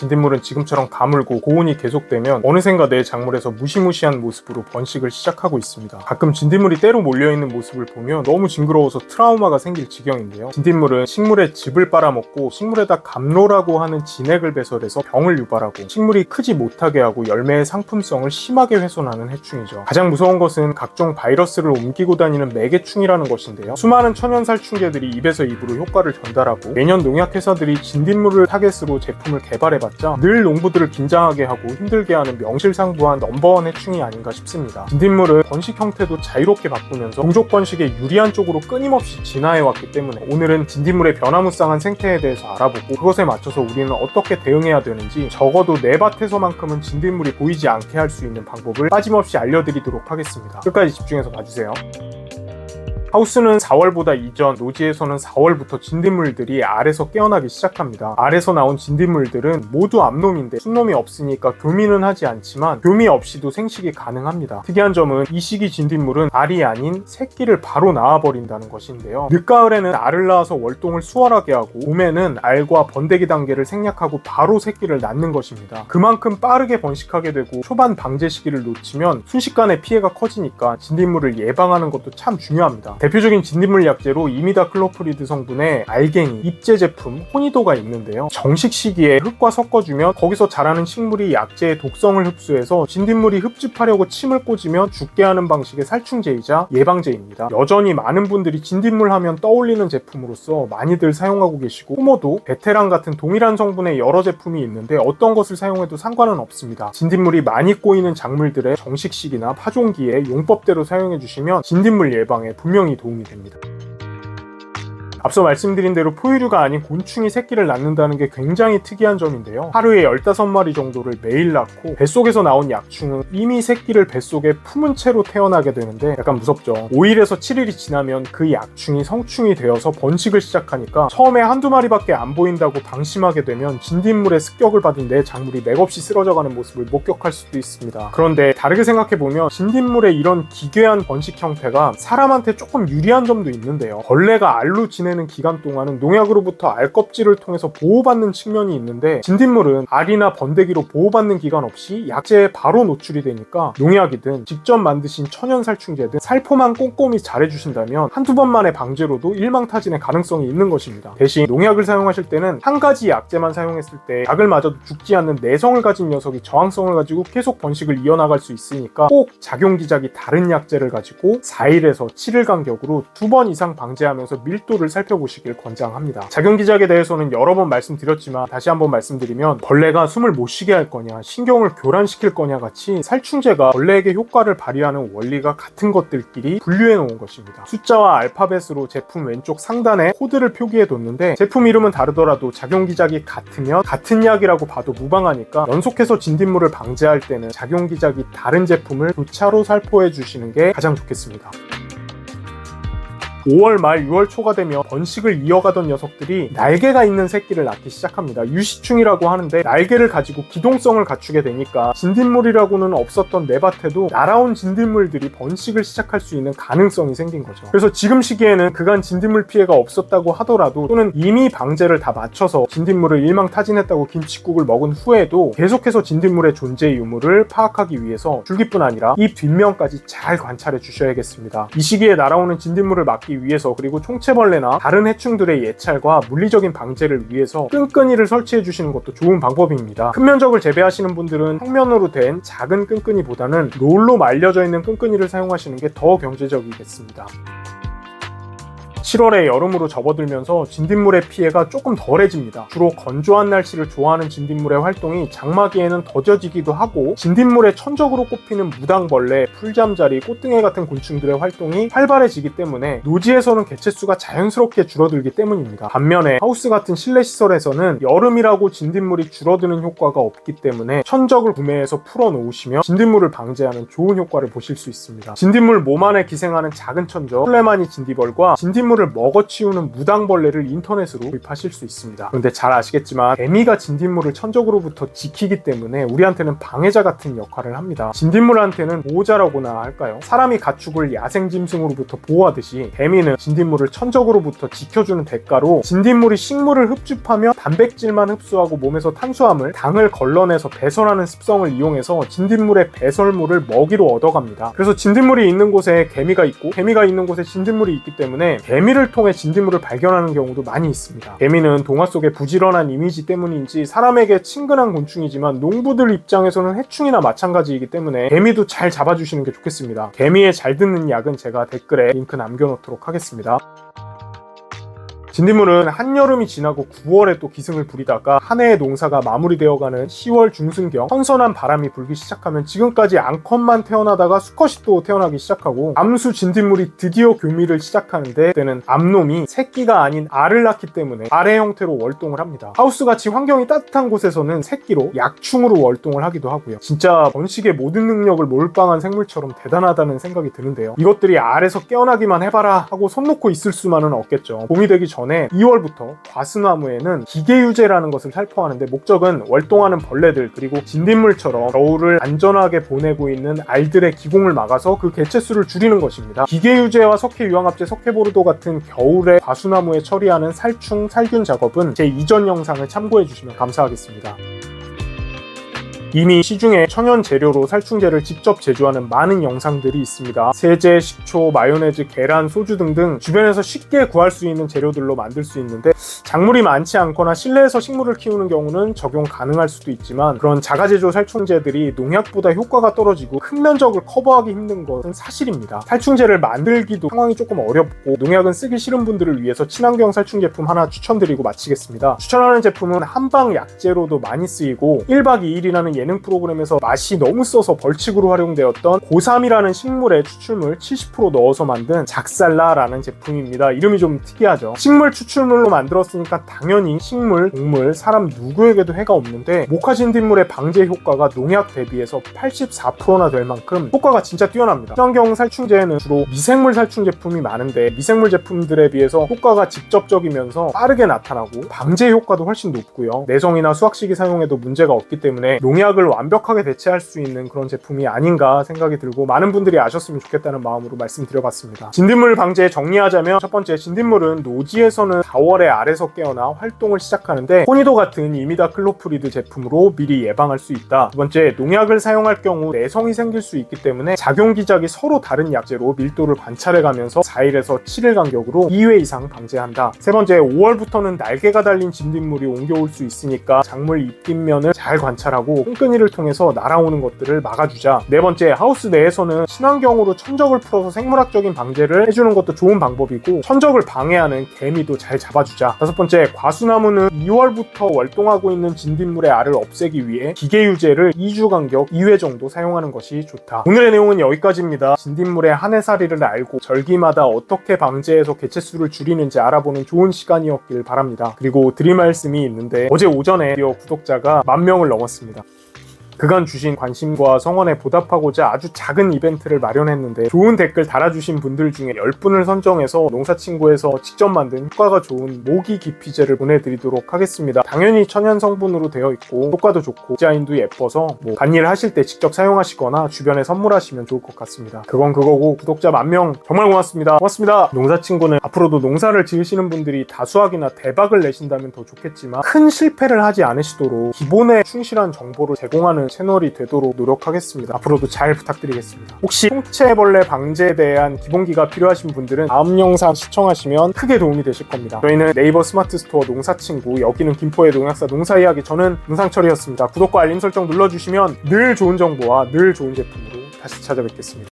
진딧물은 지금처럼 가물고 고온이 계속되면 어느샌가 내 작물에서 무시무시한 모습으로 번식을 시작하고 있습니다. 가끔 진딧물이 때로 몰려있는 모습을 보면 너무 징그러워서 트라우마가 생길 지경인데요. 진딧물은 식물의 즙을 빨아먹고 식물에다 감로라고 하는 진액을 배설해서 병을 유발하고 식물이 크지 못하게 하고 열매의 상품성을 심하게 훼손하는 해충이죠. 가장 무서운 것은 각종 바이러스를 옮기고 다니는 매개충이라는 것인데요. 수많은 천연살충제들이 입에서 입으로 효과를 전달하고 매년 농약회사들이 진딧물을 타겟으로 제품을 개발해봤자 늘 농부들을 긴장하게 하고 힘들게 하는 명실상부한 넘버원 해충이 아닌가 싶습니다. 진딧물은 번식 형태도 자유롭게 바꾸면서 종족 번식에 유리한 쪽으로 끊임없이 진화해왔기 때문에 오늘은 진딧물의 변화무쌍한 생태에 대해서 알아보고 그것에 맞춰서 우리는 어떻게 대응해야 되는지 적어도 내 밭에서만큼은 진딧물이 보이지 않게 할 수 있는 방법을 빠짐없이 알려드리도록 하겠습니다. 끝까지 집중해서 봐주세요. 하우스는 4월보다 이전, 노지에서는 4월부터 진딧물들이 알에서 깨어나기 시작합니다. 알에서 나온 진딧물들은 모두 암놈인데 순놈이 없으니까 교미는 하지 않지만 교미 없이도 생식이 가능합니다. 특이한 점은 이 시기 진딧물은 알이 아닌 새끼를 바로 낳아버린다는 것인데요. 늦가을에는 알을 낳아서 월동을 수월하게 하고 봄에는 알과 번데기 단계를 생략하고 바로 새끼를 낳는 것입니다. 그만큼 빠르게 번식하게 되고 초반 방제 시기를 놓치면 순식간에 피해가 커지니까 진딧물을 예방하는 것도 참 중요합니다. 대표적인 진딧물 약재로 이미다클로프리드 성분의 알갱이, 입제 제품, 호니도가 있는데요. 정식 시기에 흙과 섞어주면 거기서 자라는 식물이 약재의 독성을 흡수해서 진딧물이 흡집하려고 침을 꽂으면 죽게 하는 방식의 살충제이자 예방제입니다. 여전히 많은 분들이 진딧물 하면 떠올리는 제품으로서 많이들 사용하고 계시고 호모도, 베테랑 같은 동일한 성분의 여러 제품이 있는데 어떤 것을 사용해도 상관은 없습니다. 진딧물이 많이 꼬이는 작물들의 정식 시기나 파종기에 용법대로 사용해 주시면 진딧물 예방에 분명히 도움이 됩니다. 앞서 말씀드린 대로 포유류가 아닌 곤충이 새끼를 낳는다는 게 굉장히 특이한 점인데요. 하루에 15마리 정도를 매일 낳고 뱃속에서 나온 약충은 이미 새끼를 뱃속에 품은 채로 태어나게 되는데 약간 무섭죠. 5일에서 7일이 지나면 그 약충이 성충이 되어서 번식을 시작하니까 처음에 한두 마리밖에 안 보인다고 방심하게 되면 진딧물의 습격을 받은 내 작물이 맥없이 쓰러져가는 모습을 목격할 수도 있습니다. 그런데 다르게 생각해보면 진딧물의 이런 기괴한 번식 형태가 사람한테 조금 유리한 점도 있는데요. 벌레가 알로 지내는 기간 동안은 농약으로부터 알 껍질을 통해서 보호받는 측면이 있는데 진딧물은 알이나 번데기로 보호받는 기간 없이 약재에 바로 노출이 되니까 농약이든 직접 만드신 천연살충제든 살포만 꼼꼼히 잘해주신다면 한두 번만의 방제로도 일망타진의 가능성이 있는 것입니다. 대신 농약을 사용하실 때는 한 가지 약재만 사용했을 때 약을 맞아도 죽지 않는 내성을 가진 녀석이 저항성을 가지고 계속 번식을 이어나갈 수 있으니까 꼭 작용기작이 다른 약재를 가지고 4일에서 7일 간격으로 2번 이상 방제하면서 밀도를 살펴보시길 권장합니다. 작용기작에 대해서는 여러 번 말씀드렸지만 다시 한번 말씀드리면 벌레가 숨을 못 쉬게 할 거냐, 신경을 교란시킬 거냐 같이 살충제가 벌레에게 효과를 발휘하는 원리가 같은 것들끼리 분류해 놓은 것입니다. 숫자와 알파벳으로 제품 왼쪽 상단에 코드를 표기해 뒀는데 제품 이름은 다르더라도 작용기작이 같으면 같은 약이라고 봐도 무방하니까 연속해서 진딧물을 방제할 때는 작용기작이 다른 제품을 교차로 살포해 주시는 게 가장 좋겠습니다. 5월 말 6월 초가 되면 번식을 이어가던 녀석들이 날개가 있는 새끼를 낳기 시작합니다. 유시충이라고 하는데 날개를 가지고 기동성을 갖추게 되니까 진딧물이라고는 없었던 내 밭에도 날아온 진딧물들이 번식을 시작할 수 있는 가능성이 생긴 거죠. 그래서 지금 시기에는 그간 진딧물 피해가 없었다고 하더라도 또는 이미 방제를 다 마쳐서 진딧물을 일망타진했다고 김칫국을 먹은 후에도 계속해서 진딧물의 존재 유무를 파악하기 위해서 줄기뿐 아니라 이 뒷면까지 잘 관찰해 주셔야겠습니다. 이 시기에 날아오는 진딧물을 막기 위해서 그리고 총체벌레나 다른 해충들의 예찰과 물리적인 방제를 위해서 끈끈이를 설치해 주시는 것도 좋은 방법입니다. 큰 면적을 재배하시는 분들은 평면으로 된 작은 끈끈이보다는 롤로 말려져 있는 끈끈이를 사용하시는 게 더 경제적이겠습니다. 7월에 여름으로 접어들면서 진딧물의 피해가 조금 덜해집니다. 주로 건조한 날씨를 좋아하는 진딧물의 활동이 장마기에는 더뎌지기도 하고 진딧물에 천적으로 꼽히는 무당벌레, 풀잠자리, 꽃등에 같은 곤충들의 활동이 활발해지기 때문에 노지에서는 개체수가 자연스럽게 줄어들기 때문입니다. 반면에 하우스 같은 실내 시설에서는 여름이라고 진딧물이 줄어드는 효과가 없기 때문에 천적을 구매해서 풀어놓으시면 진딧물을 방제하는 좋은 효과를 보실 수 있습니다. 진딧물 몸 안에 기생하는 작은 천적, 플레마니 진디벌과 진딧물을 진딧물을 먹어치우는 무당벌레를 인터넷으로 구입하실 수 있습니다. 그런데 잘 아시겠지만 개미가 진딧물을 천적으로부터 지키기 때문에 우리한테는 방해자 같은 역할을 합니다. 진딧물한테는 보호자라고나 할까요? 사람이 가축을 야생짐승으로부터 보호하듯이 개미는 진딧물을 천적으로부터 지켜주는 대가로 진딧물이 식물을 흡집하며 단백질만 흡수하고 몸에서 탄수화물, 당을 걸러내서 배설하는 습성을 이용해서 진딧물의 배설물을 먹이로 얻어갑니다. 그래서 진딧물이 있는 곳에 개미가 있고 개미가 있는 곳에 진딧물이 있기 때문에 개미를 통해 진딧물을 발견하는 경우도 많이 있습니다. 개미는 동화 속의 부지런한 이미지 때문인지 사람에게 친근한 곤충이지만 농부들 입장에서는 해충이나 마찬가지이기 때문에 개미도 잘 잡아주시는 게 좋겠습니다. 개미에 잘 듣는 약은 제가 댓글에 링크 남겨놓도록 하겠습니다. 진딧물은 한여름이 지나고 9월에 또 기승을 부리다가 한 해의 농사가 마무리되어가는 10월 중순경 선선한 바람이 불기 시작하면 지금까지 암컷만 태어나다가 수컷이 또 태어나기 시작하고 암수 진딧물이 드디어 교미를 시작하는데 그때는 암놈이 새끼가 아닌 알을 낳기 때문에 알의 형태로 월동을 합니다. 하우스같이 환경이 따뜻한 곳에서는 새끼로 약충으로 월동을 하기도 하고요. 진짜 번식의 모든 능력을 몰빵한 생물처럼 대단하다는 생각이 드는데요. 이것들이 알에서 깨어나기만 해봐라 하고 손 놓고 있을 수만은 없겠죠. 봄이 되기 전에 2월부터 과수나무에는 기계유제라는 것을 살포하는데 목적은 월동하는 벌레들 그리고 진딧물처럼 겨울을 안전하게 보내고 있는 알들의 기공을 막아서 그 개체수를 줄이는 것입니다. 기계유제와 석회유황합제, 석회보르도 같은 겨울에 과수나무에 처리하는 살충, 살균 작업은 제 이전 영상을 참고해 주시면 감사하겠습니다. 이미 시중에 천연 재료로 살충제를 직접 제조하는 많은 영상들이 있습니다. 세제, 식초, 마요네즈, 계란, 소주 등등 주변에서 쉽게 구할 수 있는 재료들로 만들 수 있는데 작물이 많지 않거나 실내에서 식물을 키우는 경우는 적용 가능할 수도 있지만 그런 자가제조 살충제들이 농약보다 효과가 떨어지고 큰 면적을 커버하기 힘든 것은 사실입니다. 살충제를 만들기도 상황이 조금 어렵고 농약은 쓰기 싫은 분들을 위해서 친환경 살충 제품 하나 추천드리고 마치겠습니다. 추천하는 제품은 한방 약재로도 많이 쓰이고 1박 2일이라는 예능 프로그램에서 맛이 너무 써서 벌칙으로 활용되었던 고삼이라는 식물의 추출물 70% 넣어서 만든 작살라라는 제품입니다. 이름이 좀 특이하죠. 식물 추출물로 만들었으니까 당연히 식물, 동물, 사람 누구에게도 해가 없는데 목화진딧물의 방제 효과가 농약 대비해서 84%나 될 만큼 효과가 진짜 뛰어납니다. 친환경 살충제에는 주로 미생물 살충 제품이 많은데 미생물 제품들에 비해서 효과가 직접적이면서 빠르게 나타나고 방제 효과도 훨씬 높고요. 내성이나 수확시기 사용에도 문제가 없기 때문에 농약 을 완벽하게 대체할 수 있는 그런 제품이 아닌가 생각이 들고 많은 분들이 아셨으면 좋겠다는 마음으로 말씀드려봤습니다. 진딧물 방제 정리하자면 첫 번째, 진딧물은 노지에서는 4월에 알에서 깨어나 활동을 시작하는데 토니도 같은 이미다클로프리드 제품으로 미리 예방할 수 있다. 두 번째, 농약을 사용할 경우 내성이 생길 수 있기 때문에 작용 기작이 서로 다른 약재로 밀도를 관찰해가면서 4일에서 7일 간격으로 2회 이상 방제한다. 세 번째, 5월부터는 날개가 달린 진딧물이 옮겨올 수 있으니까 작물 잎뒷면을 잘 관찰하고 끈이를 통해서 날아오는 것들을 막아주자. 네 번째, 하우스 내에서는 친환경으로 천적을 풀어서 생물학적인 방제를 해주는 것도 좋은 방법이고 천적을 방해하는 개미도 잘 잡아주자. 다섯 번째, 과수나무는 2월부터 월동하고 있는 진딧물의 알을 없애기 위해 기계유제를 2주 간격 2회 정도 사용하는 것이 좋다. 오늘의 내용은 여기까지입니다. 진딧물의 한 해살이를 알고 절기마다 어떻게 방제해서 개체수를 줄이는지 알아보는 좋은 시간이었길 바랍니다. 그리고 드릴 말씀이 있는데 어제 오전에 드디어 구독자가 10,000명을 넘었습니다. 그간 주신 관심과 성원에 보답하고자 아주 작은 이벤트를 마련했는데 좋은 댓글 달아주신 분들 중에 10분을 선정해서 농사친구에서 직접 만든 효과가 좋은 모기 기피제를 보내드리도록 하겠습니다. 당연히 천연 성분으로 되어 있고 효과도 좋고 디자인도 예뻐서 간일 하실 때 직접 사용하시거나 주변에 선물하시면 좋을 것 같습니다. 그건 그거고 구독자 10,000명 정말 고맙습니다. 고맙습니다. 농사친구는 앞으로도 농사를 지으시는 분들이 다수확이나 대박을 내신다면 더 좋겠지만 큰 실패를 하지 않으시도록 기본에 충실한 정보를 제공하는 채널이 되도록 노력하겠습니다. 앞으로도 잘 부탁드리겠습니다. 혹시 총체벌레 방제에 대한 기본기가 필요하신 분들은 다음 영상 시청하시면 크게 도움이 되실 겁니다. 저희는 네이버 스마트 스토어 농사친구, 여기는 김포의 농약사 농사이야기, 저는 문상철이었습니다. 구독과 알림 설정 눌러주시면 늘 좋은 정보와 늘 좋은 제품으로 다시 찾아뵙겠습니다.